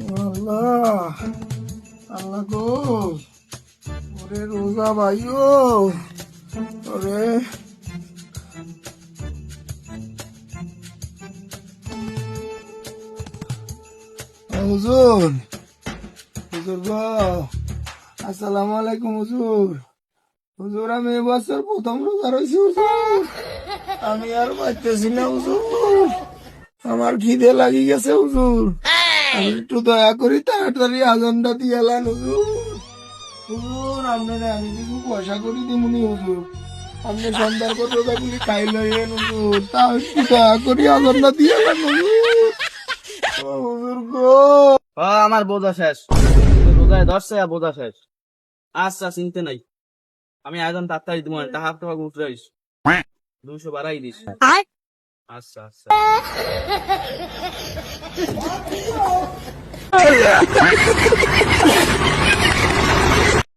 আল্লাহ আল্লাহ গো, ওরে রোজা ভাইও, ওরে হুজুর, হুজুর গো, আসসালামু আলাইকুম হুজুর। হুজুর আমি এবছর প্রথম রোজা রয়েছি হুজুর, আমি আর পারতেছি না হুজুর, আমার খিদে লাগি গেছে হুজুর, আমি একটু দয়া করি তাড়াতাড়ি আজানটা দিয়ে এলেন হুজুর। হুজুর আপনারা আমি কিছু পয়সা করি দিমুনি হুজুর, আপনি সন্ধ্যার পর রোজাগুলি খাই লইয়েন হুজুর, তা একটু দয়া করি আজানটা দিয়ে এলেন হুজুর। ও হুজুর গো, আমার বোঝা শেষ। রোজায় ধরছে বোঝা শেষ। আচ্ছা চিনতে নাই, আমি আয়োজন তাড়াতাড়ি দিব, টাকা টাকা উঠে আইস, 200 বাড়াই দিস। আচ্ছা আচ্ছা।